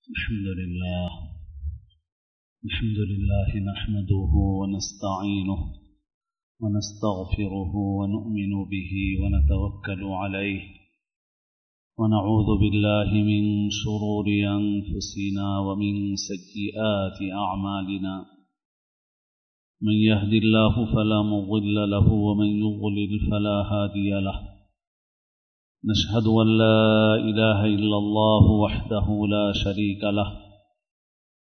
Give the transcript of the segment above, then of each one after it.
الحمد لله نحمده ونستعينه ونستغفره ونؤمن به ونتوكل عليه ونعوذ بالله من شرور أنفسنا ومن سيئات أعمالنا من يهد الله فلا مضل له ومن يضلل فلا هادي له نشهد أن لا إله إلا الله وحده لا شريك له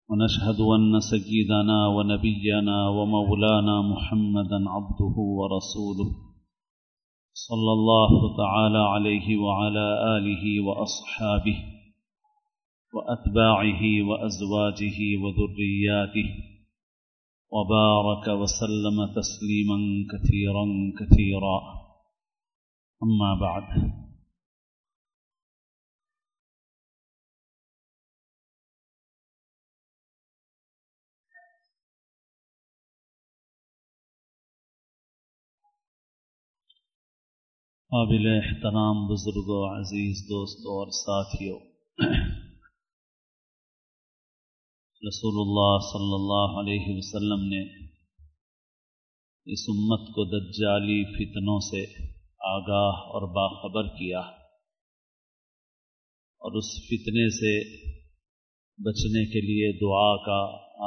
ونشهد أن سيدنا ونبينا ومولانا محمدا عبده ورسوله صلى الله تعالى عليه وعلى آله وأصحابه وأتباعه وأزواجه وذرياته وبارك وسلم تسليما كثيرا كثيرا أما بعد قابل احترام بزرگوں، عزیز دوستوں اور ساتھیوں، رسول اللہ صلی اللہ علیہ وسلم نے اس امت کو دجالی فتنوں سے آگاہ اور باخبر کیا اور اس فتنے سے بچنے کے لیے دعا کا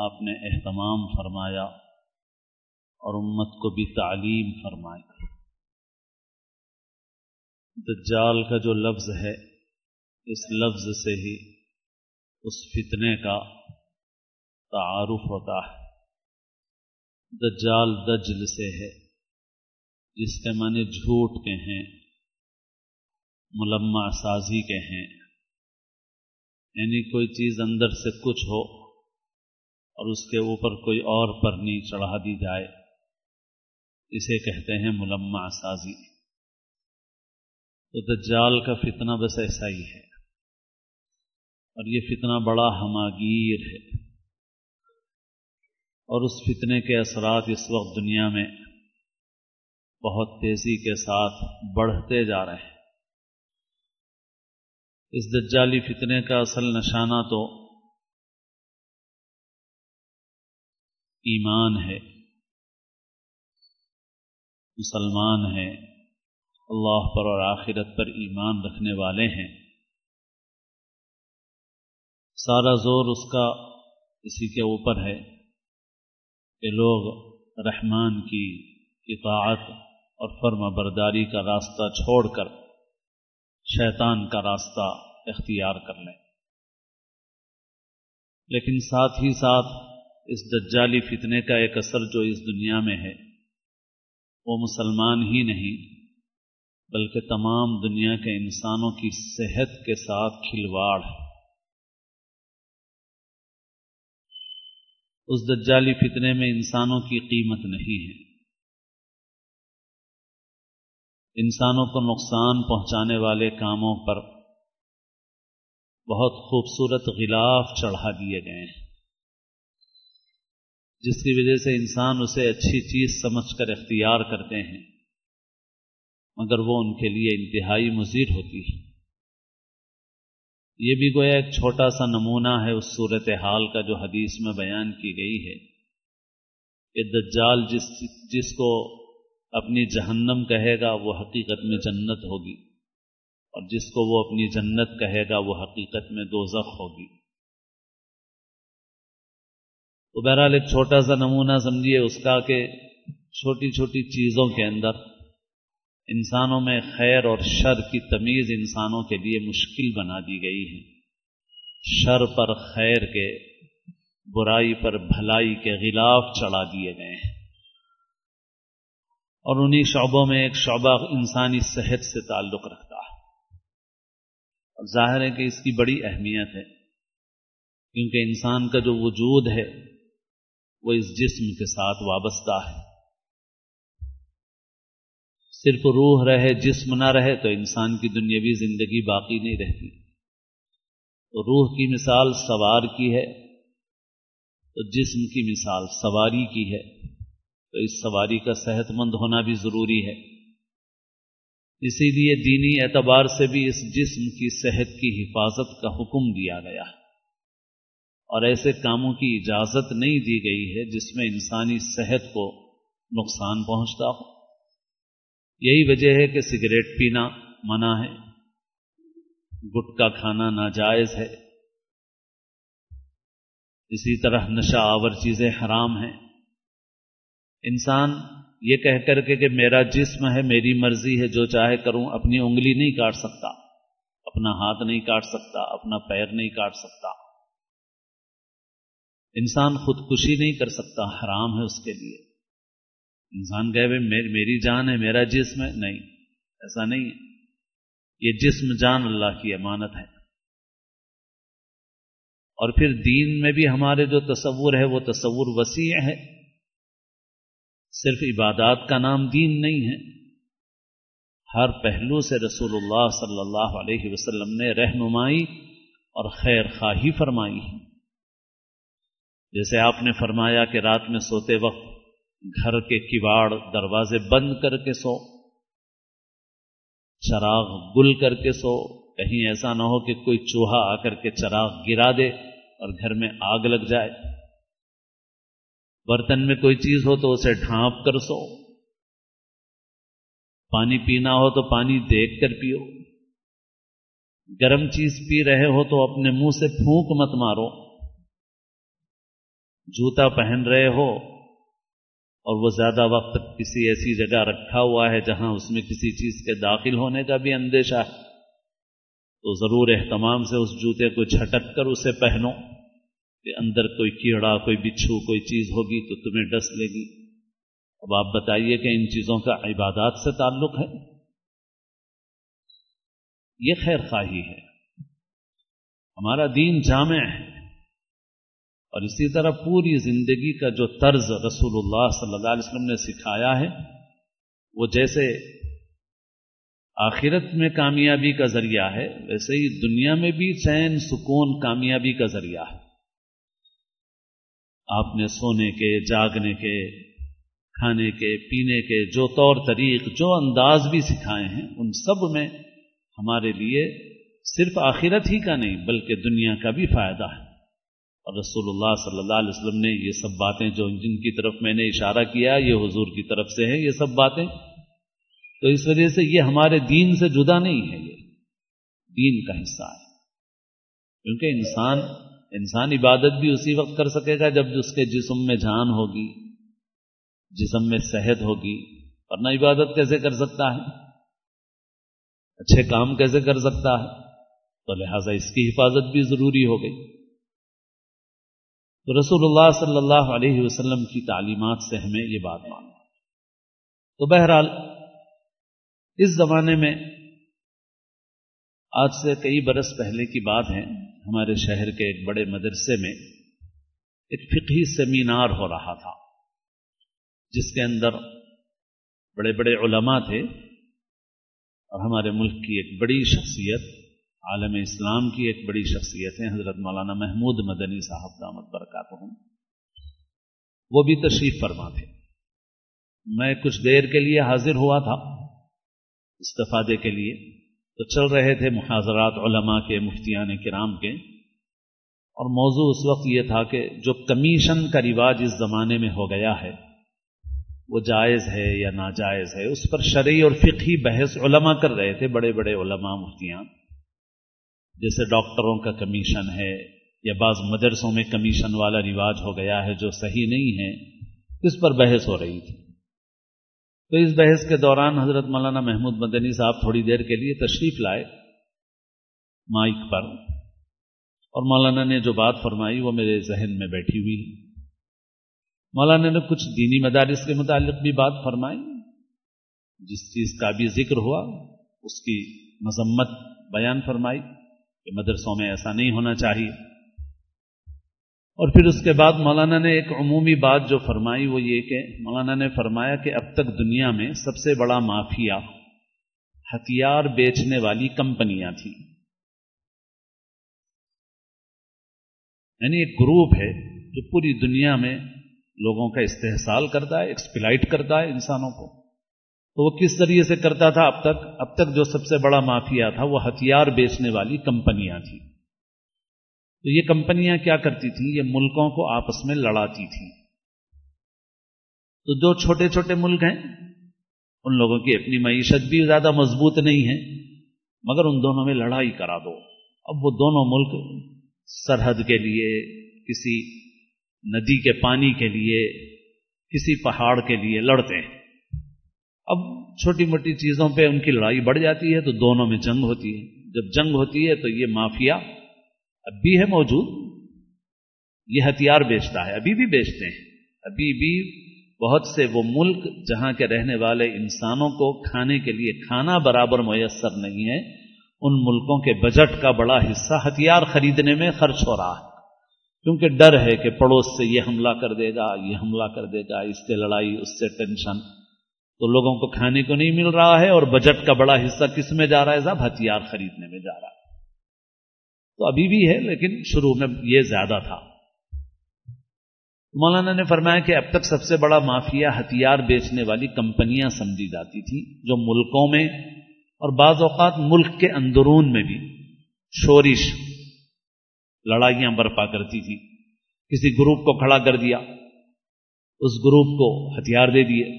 آپ نے اہتمام فرمایا اور امت کو بھی تعلیم فرمائی۔ دجال کا جو لفظ ہے، اس لفظ سے ہی اس فتنے کا تعارف ہوتا ہے۔ دجال دجل سے ہے، جس کے معنی جھوٹ کے ہیں، ملمع سازی کے ہیں، یعنی کوئی چیز اندر سے کچھ ہو اور اس کے اوپر کوئی اور پرنی چڑھا دی جائے، اسے کہتے ہیں ملمع سازی۔ تو دجال کا فتنہ بس ایسا ہی ہے، اور یہ فتنہ بڑا ہماگیر ہے، اور اس فتنے کے اثرات اس وقت دنیا میں بہت تیزی کے ساتھ بڑھتے جا رہے ہیں۔ اس دجالی فتنے کا اصل نشانہ تو ایمان ہے، مسلمان ہے، اللہ پر اور آخرت پر ایمان رکھنے والے ہیں، سارا زور اس کا اسی کے اوپر ہے کہ لوگ رحمان کی اطاعت اور فرما برداری کا راستہ چھوڑ کر شیطان کا راستہ اختیار کر لیں۔ لیکن ساتھ ہی ساتھ اس دجالی فتنے کا ایک اثر جو اس دنیا میں ہے، وہ مسلمان ہی نہیں بلکہ تمام دنیا کے انسانوں کی صحت کے ساتھ کھلواڑ ہے۔ اس دجالی فتنے میں انسانوں کی قیمت نہیں ہے، انسانوں کو نقصان پہنچانے والے کاموں پر بہت خوبصورت غلاف چڑھا دیے گئے ہیں، جس کی وجہ سے انسان اسے اچھی چیز سمجھ کر اختیار کرتے ہیں، مگر وہ ان کے لیے انتہائی مضر ہوتی ہے۔ یہ بھی گویا ایک چھوٹا سا نمونہ ہے اس صورتحال کا جو حدیث میں بیان کی گئی ہے کہ دجال جس کو اپنی جہنم کہے گا وہ حقیقت میں جنت ہوگی، اور جس کو وہ اپنی جنت کہے گا وہ حقیقت میں دوزخ ہوگی۔ تو بہرحال ایک چھوٹا سا نمونہ سمجھیے اس کا کہ چھوٹی چھوٹی چیزوں کے اندر انسانوں میں خیر اور شر کی تمیز انسانوں کے لیے مشکل بنا دی گئی ہے۔ شر پر خیر کے، برائی پر بھلائی کے غلاف چڑھا دیے گئے ہیں، اور انہی شعبوں میں ایک شعبہ انسانی صحت سے تعلق رکھتا ہے، اور ظاہر ہے کہ اس کی بڑی اہمیت ہے، کیونکہ انسان کا جو وجود ہے وہ اس جسم کے ساتھ وابستہ ہے۔ صرف روح رہے جسم نہ رہے تو انسان کی دنیاوی زندگی باقی نہیں رہتی۔ تو روح کی مثال سوار کی ہے، تو جسم کی مثال سواری کی ہے، تو اس سواری کا صحت مند ہونا بھی ضروری ہے۔ اسی لیے دینی اعتبار سے بھی اس جسم کی صحت کی حفاظت کا حکم دیا گیا۔ اور ایسے کاموں کی اجازت نہیں دی گئی ہے جس میں انسانی صحت کو نقصان پہنچتا ہو۔ یہی وجہ ہے کہ سگریٹ پینا منع ہے، گٹکا کھانا ناجائز ہے، اسی طرح نشہ آور چیزیں حرام ہیں۔ انسان یہ کہہ کر کے کہ میرا جسم ہے، میری مرضی ہے، جو چاہے کروں، اپنی انگلی نہیں کاٹ سکتا، اپنا ہاتھ نہیں کاٹ سکتا، اپنا پیر نہیں کاٹ سکتا۔ انسان خودکشی نہیں کر سکتا، حرام ہے اس کے لیے۔ انسان کہے میری جان ہے، میرا جسم ہے، نہیں، ایسا نہیں ہے۔ یہ جسم جان اللہ کی امانت ہے۔ اور پھر دین میں بھی ہمارے جو تصور ہے وہ تصور وسیع ہے، صرف عبادات کا نام دین نہیں ہے، ہر پہلو سے رسول اللہ صلی اللہ علیہ وسلم نے رہنمائی اور خیر خواہی فرمائی ہے۔ جیسے آپ نے فرمایا کہ رات میں سوتے وقت گھر کے کواڑ دروازے بند کر کے سو، چراغ گل کر کے سو، کہیں ایسا نہ ہو کہ کوئی چوہا آ کر کے چراغ گرا دے اور گھر میں آگ لگ جائے۔ برتن میں کوئی چیز ہو تو اسے ڈھانپ کر سو، پانی پینا ہو تو پانی دیکھ کر پیو، گرم چیز پی رہے ہو تو اپنے منہ سے پھونک مت مارو، جوتا پہن رہے ہو اور وہ زیادہ وقت تک کسی ایسی جگہ رکھا ہوا ہے جہاں اس میں کسی چیز کے داخل ہونے کا بھی اندیشہ ہے، تو ضرور اہتمام سے اس جوتے کو جھٹک کر اسے پہنو کہ اندر کوئی کیڑا، کوئی بچھو، کوئی چیز ہوگی تو تمہیں ڈس لے گی۔ اب آپ بتائیے کہ ان چیزوں کا عبادات سے تعلق ہے؟ یہ خیر خواہی ہے۔ ہمارا دین جامع ہے، اور اسی طرح پوری زندگی کا جو طرز رسول اللہ صلی اللہ علیہ وسلم نے سکھایا ہے وہ جیسے آخرت میں کامیابی کا ذریعہ ہے، ویسے ہی دنیا میں بھی چین، سکون، کامیابی کا ذریعہ ہے۔ آپ نے سونے کے، جاگنے کے، کھانے کے، پینے کے جو طور طریق، جو انداز بھی سکھائے ہیں، ان سب میں ہمارے لیے صرف آخرت ہی کا نہیں بلکہ دنیا کا بھی فائدہ ہے۔ اور رسول اللہ صلی اللہ علیہ وسلم نے یہ سب باتیں جو جن کی طرف میں نے اشارہ کیا یہ حضور کی طرف سے ہے، یہ سب باتیں، تو اس وجہ سے یہ ہمارے دین سے جدا نہیں ہے، یہ دین کا حصہ ہے۔ کیونکہ انسان عبادت بھی اسی وقت کر سکے گا جب اس کے جسم میں جان ہوگی، جسم میں صحت ہوگی، ورنہ عبادت کیسے کر سکتا ہے، اچھے کام کیسے کر سکتا ہے؟ تو لہٰذا اس کی حفاظت بھی ضروری ہو گئی۔ تو رسول اللہ صلی اللہ علیہ وسلم کی تعلیمات سے ہمیں یہ بات ماننا۔ تو بہرحال اس زمانے میں، آج سے کئی برس پہلے کی بات ہے، ہمارے شہر کے ایک بڑے مدرسے میں ایک فقہی سیمینار ہو رہا تھا، جس کے اندر بڑے بڑے علماء تھے، اور ہمارے ملک کی ایک بڑی شخصیت، عالم اسلام کی ایک بڑی شخصیت ہے حضرت مولانا محمود مدنی صاحب دامت برکاتہم، وہ بھی تشریف فرما تھے۔ میں کچھ دیر کے لیے حاضر ہوا تھا استفادے کے لیے، تو چل رہے تھے محاضرات علماء کے، مفتیان کرام کے، اور موضوع اس وقت یہ تھا کہ جو کمیشن کا رواج اس زمانے میں ہو گیا ہے وہ جائز ہے یا ناجائز ہے، اس پر شرعی اور فقہی بحث علماء کر رہے تھے، بڑے بڑے علماء، مفتیان۔ جیسے ڈاکٹروں کا کمیشن ہے یا بعض مدرسوں میں کمیشن والا رواج ہو گیا ہے جو صحیح نہیں ہے، اس پر بحث ہو رہی تھی۔ تو اس بحث کے دوران حضرت مولانا محمود مدنی صاحب تھوڑی دیر کے لیے تشریف لائے مائک پر، اور مولانا نے جو بات فرمائی وہ میرے ذہن میں بیٹھی ہوئی ہے۔ مولانا نے کچھ دینی مدارس کے متعلق بھی بات فرمائی، جس چیز کا بھی ذکر ہوا اس کی مذمت بیان فرمائی کہ مدرسوں میں ایسا نہیں ہونا چاہیے۔ اور پھر اس کے بعد مولانا نے ایک عمومی بات جو فرمائی وہ یہ کہ مولانا نے فرمایا کہ اب تک دنیا میں سب سے بڑا مافیا ہتھیار بیچنے والی کمپنیاں تھیں، یعنی ایک گروپ ہے جو پوری دنیا میں لوگوں کا استحصال کرتا ہے، ایکسپلائٹ کرتا ہے انسانوں کو۔ تو وہ کس ذریعے سے کرتا تھا؟ اب تک جو سب سے بڑا مافیا تھا وہ ہتھیار بیچنے والی کمپنیاں تھیں۔ تو یہ کمپنیاں کیا کرتی تھیں؟ یہ ملکوں کو آپس میں لڑاتی تھیں. تو جو چھوٹے چھوٹے ملک ہیں ان لوگوں کی اپنی معیشت بھی زیادہ مضبوط نہیں ہے، مگر ان دونوں میں لڑائی کرا دو. اب وہ دونوں ملک سرحد کے لیے، کسی ندی کے پانی کے لیے، کسی پہاڑ کے لیے لڑتے ہیں. اب چھوٹی موٹی چیزوں پہ ان کی لڑائی بڑھ جاتی ہے تو دونوں میں جنگ ہوتی ہے. جب جنگ ہوتی ہے تو یہ مافیا اب بھی ہے موجود، یہ ہتھیار بیچتا ہے، ابھی بھی بیچتے ہیں. ابھی بھی بہت سے وہ ملک جہاں کے رہنے والے انسانوں کو کھانے کے لیے کھانا برابر میسر نہیں ہے، ان ملکوں کے بجٹ کا بڑا حصہ ہتھیار خریدنے میں خرچ ہو رہا ہے، کیونکہ ڈر ہے کہ پڑوس سے یہ حملہ کر دے گا، یہ حملہ کر دے گا، اس سے لڑائی، اس سے ٹینشن. تو لوگوں کو کھانے کو نہیں مل رہا ہے اور بجٹ کا بڑا حصہ کس میں جا رہا ہے صاحب؟ ہتھیار خریدنے میں جا رہا ہے. تو ابھی بھی ہے لیکن شروع میں یہ زیادہ تھا. مولانا نے فرمایا کہ اب تک سب سے بڑا مافیا ہتھیار بیچنے والی کمپنیاں سمجھی جاتی تھی، جو ملکوں میں اور بعض اوقات ملک کے اندرون میں بھی شورش، لڑائیاں برپا کرتی تھی. کسی گروپ کو کھڑا کر دیا، اس گروپ کو ہتھیار دے دیے.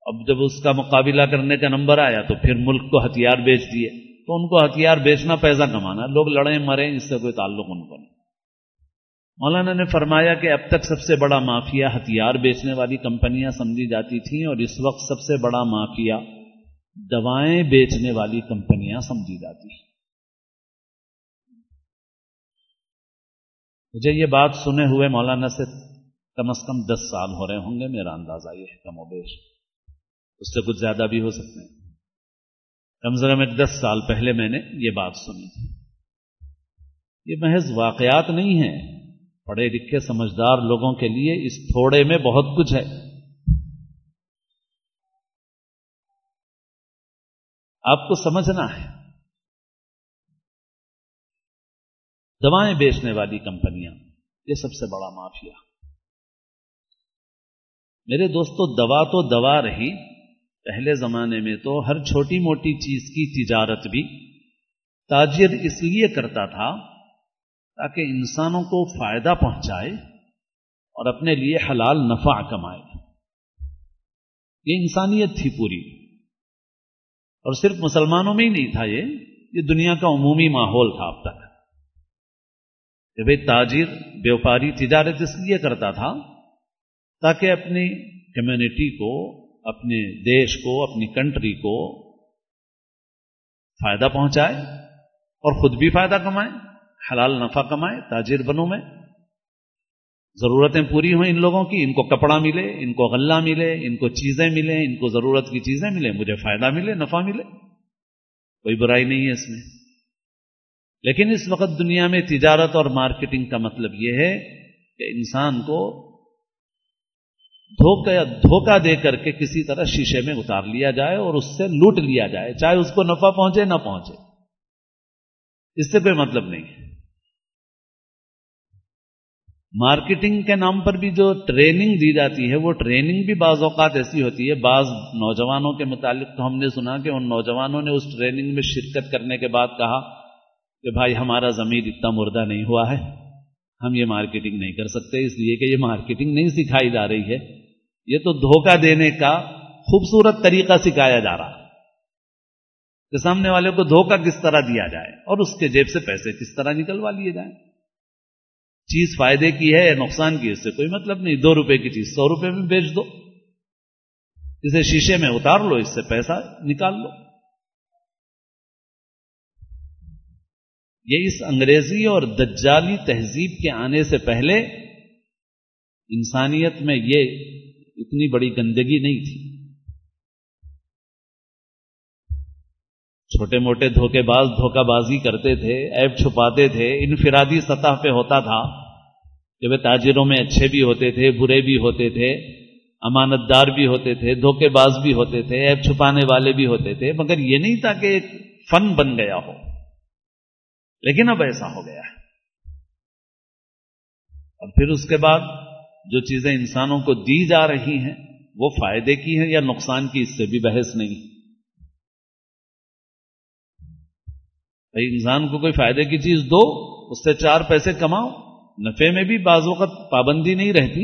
اب جب اس کا مقابلہ کرنے کا نمبر آیا تو پھر ملک کو ہتھیار بیچ دیے. تو ان کو ہتھیار بیچنا پیسہ کمانا، لوگ لڑیں مریں اس سے کوئی تعلق ان کو نہیں. مولانا نے فرمایا کہ اب تک سب سے بڑا مافیا ہتھیار بیچنے والی کمپنیاں سمجھی جاتی تھیں، اور اس وقت سب سے بڑا مافیا دوائیں بیچنے والی کمپنیاں سمجھی جاتی ہیں. مجھے یہ بات سنے ہوئے مولانا سے کم از کم 10 سال ہو رہے ہوں گے، میرا اندازہ یہ ہے، کم و بیش، اس سے کچھ زیادہ بھی ہو سکتے ہیں. کم سے کم 10 سال پہلے میں نے یہ بات سنی تھی. یہ محض واقعات نہیں ہیں، پڑھے لکھے سمجھدار لوگوں کے لیے اس تھوڑے میں بہت کچھ ہے. آپ کو سمجھنا ہے. دوائیں بیچنے والی کمپنیاں یہ سب سے بڑا مافیا. میرے دوستو، دوا تو دوا رہی، پہلے زمانے میں تو ہر چھوٹی موٹی چیز کی تجارت بھی تاجر اس لیے کرتا تھا تاکہ انسانوں کو فائدہ پہنچائے اور اپنے لیے حلال نفع کمائے. یہ انسانیت تھی پوری، اور صرف مسلمانوں میں ہی نہیں تھا، یہ دنیا کا عمومی ماحول تھا اب تک کہ بھئی تاجر، بیوپاری تجارت اس لیے کرتا تھا تاکہ اپنی کمیونٹی کو، اپنے دیش کو، اپنی کنٹری کو فائدہ پہنچائے اور خود بھی فائدہ کمائے، حلال نفع کمائے. تاجر بنوں میں ضرورتیں پوری ہوئیں ان لوگوں کی، ان کو کپڑا ملے، ان کو غلہ ملے، ان کو چیزیں ملیں، ان کو ضرورت کی چیزیں ملیں، مجھے فائدہ ملے، نفع ملے، کوئی برائی نہیں ہے اس میں. لیکن اس وقت دنیا میں تجارت اور مارکیٹنگ کا مطلب یہ ہے کہ انسان کو دھوکہ دے کر کے کسی طرح شیشے میں اتار لیا جائے اور اس سے لوٹ لیا جائے، چاہے اس کو نفع پہنچے نہ پہنچے، اس سے کوئی مطلب نہیں ہے. مارکیٹنگ کے نام پر بھی جو ٹریننگ دی جاتی ہے، وہ ٹریننگ بھی بعض اوقات ایسی ہوتی ہے. بعض نوجوانوں کے متعلق تو ہم نے سنا کہ ان نوجوانوں نے اس ٹریننگ میں شرکت کرنے کے بعد کہا کہ بھائی ہمارا ضمیر اتنا مردہ نہیں ہوا ہے، ہم یہ مارکیٹنگ نہیں کر سکتے، اس لیے کہ یہ مارکیٹنگ نہیں سکھائی جا رہی ہے، یہ تو دھوکہ دینے کا خوبصورت طریقہ سکھایا جا رہا کہ سامنے والے کو دھوکہ کس طرح دیا جائے اور اس کے جیب سے پیسے کس طرح نکلوا لیے جائیں. چیز فائدے کی ہے یا نقصان کی، اس سے کوئی مطلب نہیں. 2 روپے کی چیز 100 روپے میں بیچ دو، اسے شیشے میں اتار لو، اس سے پیسہ نکال لو. یہ اس انگریزی اور دجالی تہذیب کے آنے سے پہلے انسانیت میں یہ اتنی بڑی گندگی نہیں تھی. چھوٹے موٹے دھوکے باز دھوکہ بازی کرتے تھے، عیب چھپاتے تھے، انفرادی سطح پہ ہوتا تھا کہ وہ تاجروں میں اچھے بھی ہوتے تھے، برے بھی ہوتے تھے، امانت دار بھی ہوتے تھے، دھوکے باز بھی ہوتے تھے، عیب چھپانے والے بھی ہوتے تھے، مگر یہ نہیں تھا کہ ایک فن بن گیا ہو. لیکن اب ایسا ہو گیا ہے. اور پھر اس کے بعد جو چیزیں انسانوں کو دی جا رہی ہیں وہ فائدے کی ہیں یا نقصان کی، اس سے بھی بحث نہیں. بھائی انسان کو کوئی فائدے کی چیز دو اس سے 4 پیسے کماؤ. نفے میں بھی بعض وقت پابندی نہیں رہتی،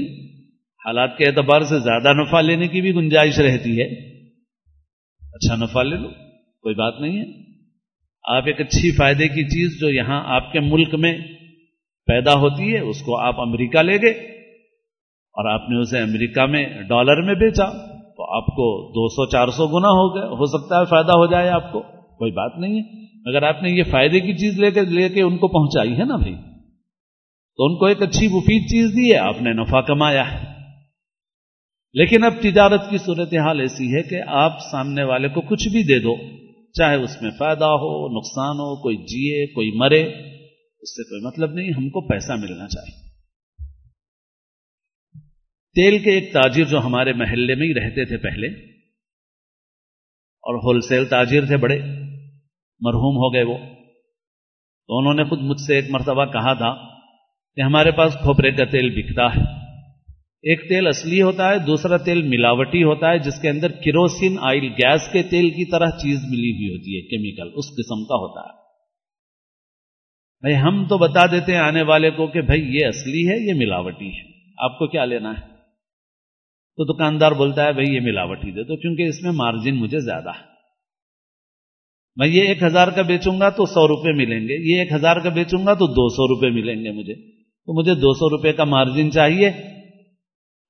حالات کے اعتبار سے زیادہ نفع لینے کی بھی گنجائش رہتی ہے. اچھا نفع لے لو، کوئی بات نہیں ہے. آپ ایک اچھی فائدے کی چیز جو یہاں آپ کے ملک میں پیدا ہوتی ہے اس کو آپ امریکہ لے گئے اور آپ نے اسے امریکہ میں ڈالر میں بیچا تو آپ کو 200-400 گنا ہو گیا. ہو سکتا ہے فائدہ ہو جائے آپ کو، کوئی بات نہیں ہے. اگر آپ نے یہ فائدے کی چیز لے کے ان کو پہنچائی ہے نا بھائی، تو ان کو ایک اچھی مفید چیز دی ہے، آپ نے نفع کمایا ہے. لیکن اب تجارت کی صورتحال ایسی ہے کہ آپ سامنے والے کو کچھ بھی دے دو، چاہے اس میں فائدہ ہو نقصان ہو، کوئی جیے کوئی مرے، اس سے کوئی مطلب نہیں، ہم کو پیسہ ملنا چاہیے. تیل کے ایک تاجر جو ہمارے محلے میں ہی رہتے تھے پہلے اور ہول سیل تاجر تھے بڑے، مرحوم ہو گئے وہ، تو انہوں نے خود مجھ سے ایک مرتبہ کہا تھا کہ ہمارے پاس کھوپرے کا تیل بکتا ہے. ایک تیل اصلی ہوتا ہے، دوسرا تیل ملاوٹی ہوتا ہے جس کے اندر کیروسین آئل گیس کے تیل کی طرح چیز ملی ہوئی ہوتی ہے، کیمیکل اس قسم کا ہوتا ہے. بھائی ہم تو بتا دیتے ہیں آنے والے کو کہ بھائی یہ اصلی ہے یہ ملاوٹی ہے، آپ کو کیا لینا ہے. تو دکاندار بولتا ہے بھائی یہ ملاوٹی دے دو کیونکہ اس میں مارجن مجھے زیادہ ہے. میں یہ 1000 کا بیچوں گا تو 100 روپے ملیں گے، یہ 1000 کا بیچوں گا تو 200 روپے ملیں گے مجھے، تو مجھے 200 روپے کا مارجن چاہیے.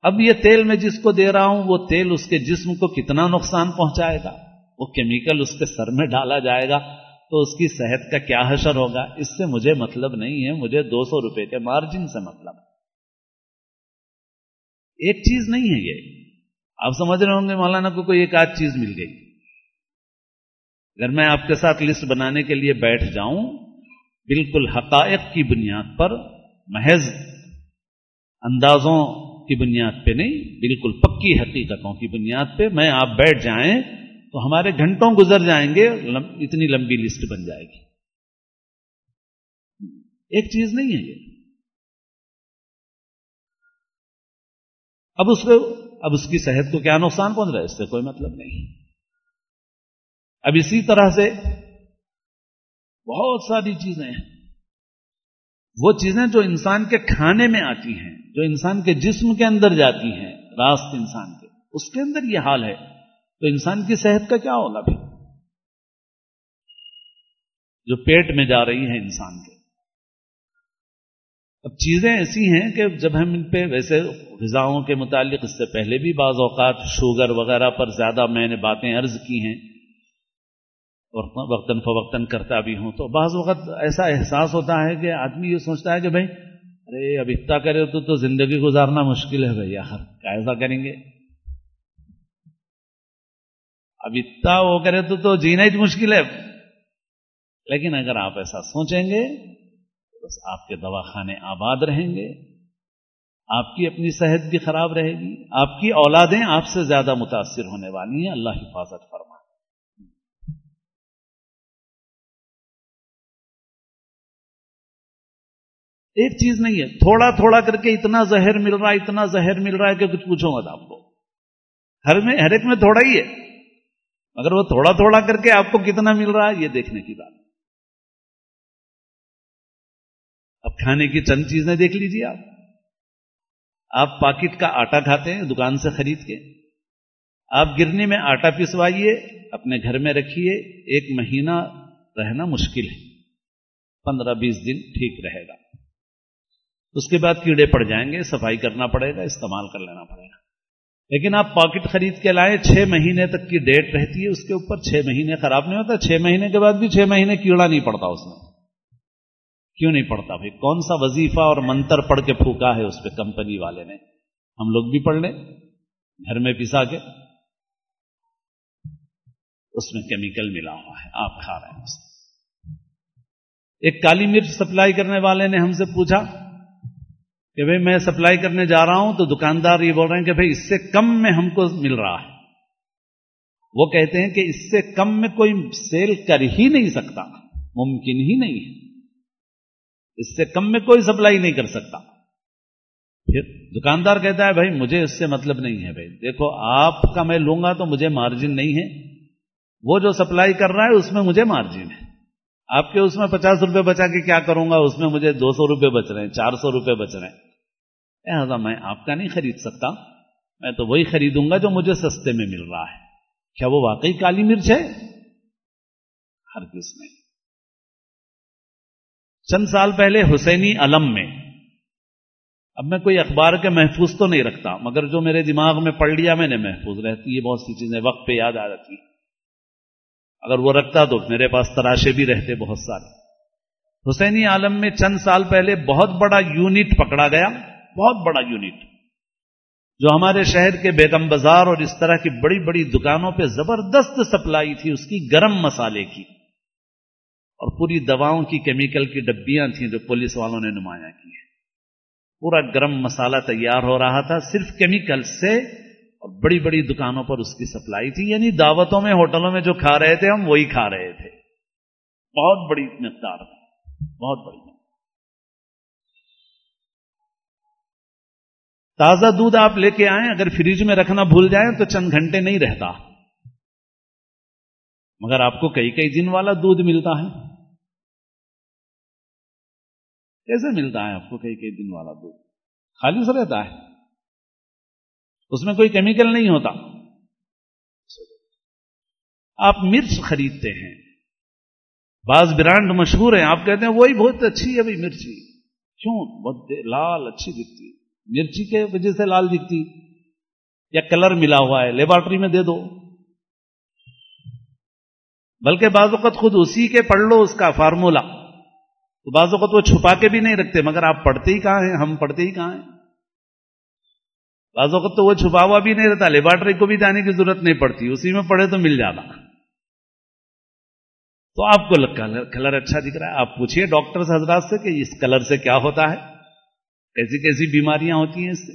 اب یہ تیل میں جس کو دے رہا ہوں وہ تیل اس کے جسم کو کتنا نقصان پہنچائے گا، وہ کیمیکل اس کے سر میں ڈالا جائے گا تو اس کی صحت کا کیا حشر ہوگا. اس سے مجھے مطلب نہیں ہے، مجھے 200 روپے کے مارجن سے مطلب ہے. ایک چیز نہیں ہے یہ، آپ سمجھ رہے ہوں گے مولانا کو کوئی ایک آدھ چیز مل گئی. اگر میں آپ کے ساتھ لسٹ بنانے کے لیے بیٹھ جاؤں بالکل حقائق کی بنیاد پر، محض اندازوں کی بنیاد پہ نہیں، بالکل پکی حقیقتوں کی بنیاد پہ میں آپ بیٹھ جائیں تو ہمارے گھنٹوں گزر جائیں گے، اتنی لمبی لسٹ بن جائے گی. ایک چیز نہیں ہے یہ. اب اس کی صحت کو کیا نقصان پہنچ رہا ہے، اس سے کوئی مطلب نہیں. اب اسی طرح سے بہت ساری چیزیں ہیں، وہ چیزیں جو انسان کے کھانے میں آتی ہیں، جو انسان کے جسم کے اندر جاتی ہیں، راست انسان کے، اس کے اندر یہ حال ہے تو انسان کی صحت کا کیا ہوگا پھر، جو پیٹ میں جا رہی ہیں انسان کے. اب چیزیں ایسی ہیں کہ جب ہم ان پہ ویسے غذاؤں کے متعلق اس سے پہلے بھی بعض اوقات شوگر وغیرہ پر زیادہ میں نے باتیں عرض کی ہیں اور وقتاً فوقتاً کرتا بھی ہوں، تو بعض وقت ایسا احساس ہوتا ہے کہ آدمی یہ سوچتا ہے کہ بھائی ارے اب اتنا کرے تو زندگی گزارنا مشکل ہے بھائی، یار کیسا کریں گے، اب اتنا وہ کرے تو جینا ہی مشکل ہے. لیکن اگر آپ ایسا سوچیں گے بس آپ کے دواخانے آباد رہیں گے، آپ کی اپنی صحت بھی خراب رہے گی، آپ کی اولادیں آپ سے زیادہ متاثر ہونے والی ہیں. اللہ حفاظت فرمائے. ایک چیز نہیں ہے، تھوڑا تھوڑا کر کے اتنا زہر مل رہا ہے، اتنا زہر مل رہا ہے کہ کچھ پوچھو مت. آپ کو ہر ایک میں تھوڑا ہی ہے، مگر وہ تھوڑا تھوڑا کر کے آپ کو کتنا مل رہا ہے یہ دیکھنے کی بات. اب کھانے کی چند چیزیں دیکھ لیجیے. آپ پاکٹ کا آٹا کھاتے ہیں دکان سے خرید کے، آپ گرنی میں آٹا پسوائیے، اپنے گھر میں رکھیے، 1 مہینہ رہنا مشکل ہے، 15-20 دن ٹھیک رہے گا. اس کے بعد کیڑے پڑ جائیں گے، صفائی کرنا پڑے گا، استعمال کر لینا پڑے گا. لیکن آپ پاکٹ خرید کے لائیں، 6 مہینے تک کی ڈیٹ رہتی ہے اس کے اوپر، 6 مہینے خراب نہیں ہوتا، 6 مہینے کے بعد بھی 6 مہینے کیڑا نہیں پڑتا اس میں. کیوں نہیں پڑتا بھائی؟ کون سا وظیفہ اور منتر پڑھ کے پھونکا ہے اس پہ کمپنی والے نے؟ ہم لوگ بھی پڑھ لیں گھر میں پسا کے، اس میں کیمیکل ملا ہوا ہے، آپ کھا رہے ہیں اسے. ایک کالی مرچ سپلائی کرنے والے نے ہم سے پوچھا کہ بھئی میں سپلائی کرنے جا رہا ہوں تو دکاندار یہ بول رہے ہیں کہ بھئی اس سے کم میں ہم کو مل رہا ہے. وہ کہتے ہیں کہ اس سے کم میں کوئی سیل کر ہی نہیں سکتا، ممکن ہی نہیں ہے، اس سے کم میں کوئی سپلائی نہیں کر سکتا. پھر دکاندار کہتا ہے بھائی مجھے اس سے مطلب نہیں ہے، بھائی دیکھو آپ کا میں لوں گا تو مجھے مارجن نہیں ہے، وہ جو سپلائی کر رہا ہے اس میں مجھے مارجن ہے، آپ کے اس میں 50 روپے بچا کے کیا کروں گا، اس میں مجھے 200 روپے بچ رہے ہیں، 400 روپے بچ رہے ہیں، لہذا میں آپ کا نہیں خرید سکتا، میں تو وہی خریدوں گا جو مجھے سستے میں مل رہا ہے۔ کیا وہ واقعی کالی مرچ ہے؟ ہرگز نہیں۔ چند سال پہلے حسینی علم میں، اب میں کوئی اخبار کے محفوظ تو نہیں رکھتا، مگر جو میرے دماغ میں پڑھ لیا میں نے محفوظ رہتی ہے، بہت سی چیزیں وقت پہ یاد آ جاتی ہیں، اگر وہ رکھتا تو میرے پاس تراشے بھی رہتے بہت سارے۔ حسینی عالم میں چند سال پہلے بہت بڑا یونٹ پکڑا گیا، بہت بڑا یونٹ، جو ہمارے شہر کے بیگم بازار اور اس طرح کی بڑی بڑی دکانوں پہ زبردست سپلائی تھی اس کی، گرم مسالے کی، اور پوری دواؤں کی کیمیکل کی ڈبیاں تھیں جو پولیس والوں نے نمایاں کی ہیں، پورا گرم مسالہ تیار ہو رہا تھا صرف کیمیکل سے، اور بڑی بڑی دکانوں پر اس کی سپلائی تھی، یعنی دعوتوں میں ہوٹلوں میں جو کھا رہے تھے ہم وہی کھا رہے تھے، بہت بڑی مقدار میں، بہت بڑی مقدار۔ تازہ دودھ آپ لے کے آئیں، اگر فریج میں رکھنا بھول جائیں تو چند گھنٹے نہیں رہتا، مگر آپ کو کئی کئی دن والا دودھ ملتا ہے۔ کیسے ملتا ہے آپ کو کئی کئی دن والا دودھ؟ خالص رہتا ہے، اس میں کوئی کیمیکل نہیں ہوتا۔ آپ مرچ خریدتے ہیں، بعض برانڈ مشہور ہیں، آپ کہتے ہیں وہی بہت اچھی ہے بھائی مرچی، کیوں؟ بہت لال اچھی دکھتی ہے، مرچی کے وجہ سے لال دکھتی، یا کلر ملا ہوا ہے، لیبارٹری میں دے دو، بلکہ بعض اوقات خود اسی کے پڑھ لو اس کا فارمولا، تو بعض اوقات وہ چھپا کے بھی نہیں رکھتے، مگر آپ پڑھتے ہی کہاں ہیں، ہم پڑھتے ہی کہاں ہیں، بعض اوقات تو وہ چھپا ہوا بھی نہیں رہتا، لیبارٹری کو بھی جانے کی ضرورت نہیں پڑتی، اسی میں پڑھے تو مل جاتا، تو آپ کو کلر اچھا دکھ رہا ہے، آپ پوچھئے ڈاکٹرز حضرات سے کہ اس کلر سے کیا ہوتا ہے، کیسی کیسی بیماریاں ہوتی ہیں اس سے۔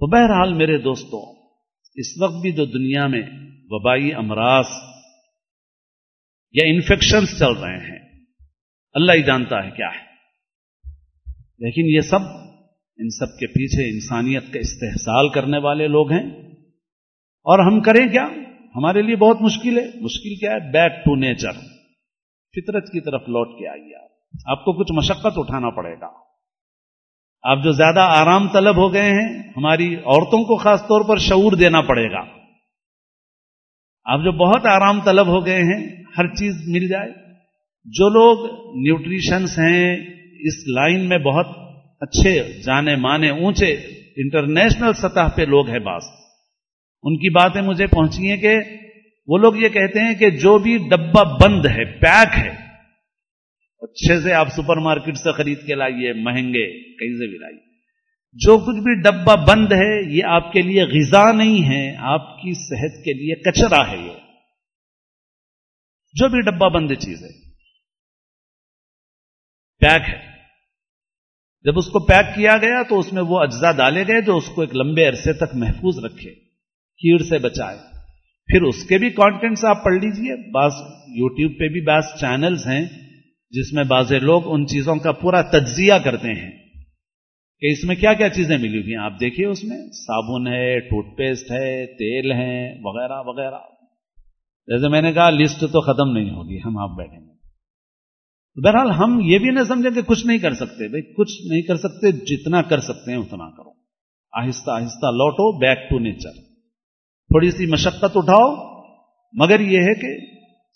تو بہرحال میرے دوستوں، اس وقت بھی جو دنیا میں وبائی امراض یا انفیکشنز چل رہے ہیں، اللہ ہی جانتا ہے کیا ہے، لیکن یہ سب، ان سب کے پیچھے انسانیت کا استحصال کرنے والے لوگ ہیں، اور ہم کریں کیا؟ ہمارے لیے بہت مشکل ہے۔ مشکل کیا ہے؟ بیک ٹو نیچر، فطرت کی طرف لوٹ کے آئیے۔ آپ کو کچھ مشقت اٹھانا پڑے گا۔ آپ جو زیادہ آرام طلب ہو گئے ہیں، ہماری عورتوں کو خاص طور پر شعور دینا پڑے گا۔ آپ جو بہت آرام طلب ہو گئے ہیں، ہر چیز مل جائے، جو لوگ نیوٹریشنس ہیں، اس لائن میں بہت اچھے جانے مانے اونچے انٹرنیشنل سطح پہ لوگ ہیں، بعض ان کی باتیں مجھے پہنچی ہیں کہ وہ لوگ یہ کہتے ہیں کہ جو بھی ڈبہ بند ہے، پیک ہے، اچھے سے آپ سپر مارکیٹ سے خرید کے لائیے، مہنگے کہیں سے بھی لائیے، جو کچھ بھی ڈبہ بند ہے یہ آپ کے لیے غذا نہیں ہے، آپ کی صحت کے لیے کچرا ہے۔ یہ جو بھی ڈبہ بند چیز ہے پیک ہے، جب اس کو پیک کیا گیا تو اس میں وہ اجزاء ڈالے گئے جو اس کو ایک لمبے عرصے تک محفوظ رکھے، کیڑ سے بچائے۔ پھر اس کے بھی کانٹینٹس آپ پڑھ لیجئے، بعض یوٹیوب پہ بھی بعض چینلز ہیں جس میں بعض لوگ ان چیزوں کا پورا تجزیہ کرتے ہیں کہ اس میں کیا کیا چیزیں ملی ہوئی ہیں۔ آپ دیکھیے اس میں صابن ہے، ٹوتھ پیسٹ ہے، تیل ہے، وغیرہ وغیرہ۔ جیسے میں نے کہا لسٹ تو ختم نہیں ہوگی، ہم آپ بیٹھیں گے۔ بہرحال ہم یہ بھی نہ سمجھیں کہ کچھ نہیں کر سکتے، بھئی کچھ نہیں کر سکتے، جتنا کر سکتے ہیں اتنا کرو، آہستہ آہستہ لوٹو بیک ٹو نیچر، تھوڑی سی مشقت اٹھاؤ، مگر یہ ہے کہ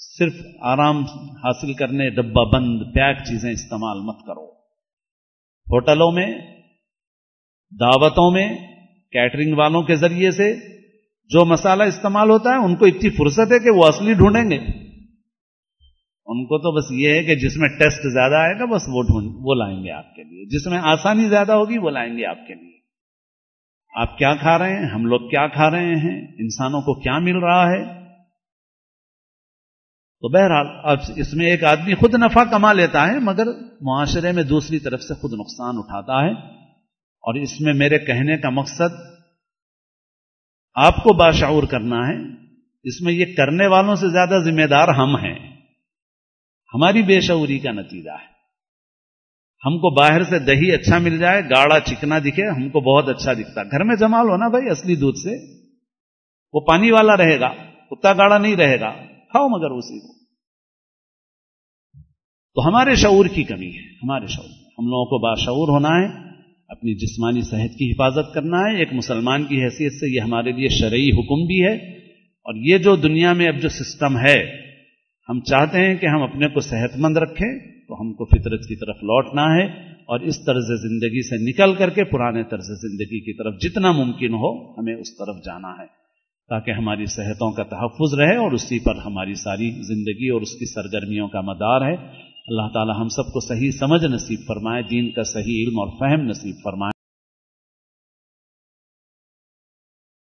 صرف آرام حاصل کرنے ڈبہ بند پیک چیزیں استعمال مت کرو۔ ہوٹلوں میں، دعوتوں میں، کیٹرنگ والوں کے ذریعے سے جو مسالہ استعمال ہوتا ہے ان کو اتنی فرصت ہے کہ وہ اصلی ڈھونڈیں گے، ان کو تو بس یہ ہے کہ جس میں ٹیسٹ زیادہ آئے گا بس وہ لائیں گے آپ کے لیے، جس میں آسانی زیادہ ہوگی وہ لائیں گے آپ کے لیے۔ آپ کیا کھا رہے ہیں، ہم لوگ کیا کھا رہے ہیں، انسانوں کو کیا مل رہا ہے؟ تو بہرحال اب اس میں ایک آدمی خود نفع کما لیتا ہے مگر معاشرے میں دوسری طرف سے خود نقصان اٹھاتا ہے، اور اس میں میرے کہنے کا مقصد آپ کو باشعور کرنا ہے۔ اس میں یہ کرنے والوں سے زیادہ ذمہ دار ہم ہیں، ہماری بے شعوری کا نتیجہ ہے۔ ہم کو باہر سے دہی اچھا مل جائے، گاڑا چکنا دکھے، ہم کو بہت اچھا دکھتا، گھر میں جمال ہونا بھائی اصلی دودھ سے، وہ پانی والا رہے گا، کتا گاڑا نہیں رہے گا، کھاؤ مگر اسی کو۔ تو ہمارے شعور کی کمی ہے، ہمارے شعور، ہم لوگوں کو باشعور ہونا ہے، اپنی جسمانی صحت کی حفاظت کرنا ہے۔ ایک مسلمان کی حیثیت سے یہ ہمارے لیے شرعی حکم بھی ہے، اور یہ جو دنیا میں اب جو سسٹم ہے، ہم چاہتے ہیں کہ ہم اپنے کو صحت مند رکھیں، تو ہم کو فطرت کی طرف لوٹنا ہے اور اس طرز زندگی سے نکل کر کے پرانے طرز زندگی کی طرف جتنا ممکن ہو ہمیں اس طرف جانا ہے، تاکہ ہماری صحتوں کا تحفظ رہے اور اسی پر ہماری ساری زندگی اور اس کی سرگرمیوں کا مدار ہے۔ اللہ تعالی ہم سب کو صحیح سمجھ نصیب فرمائے، دین کا صحیح علم اور فہم نصیب فرمائے۔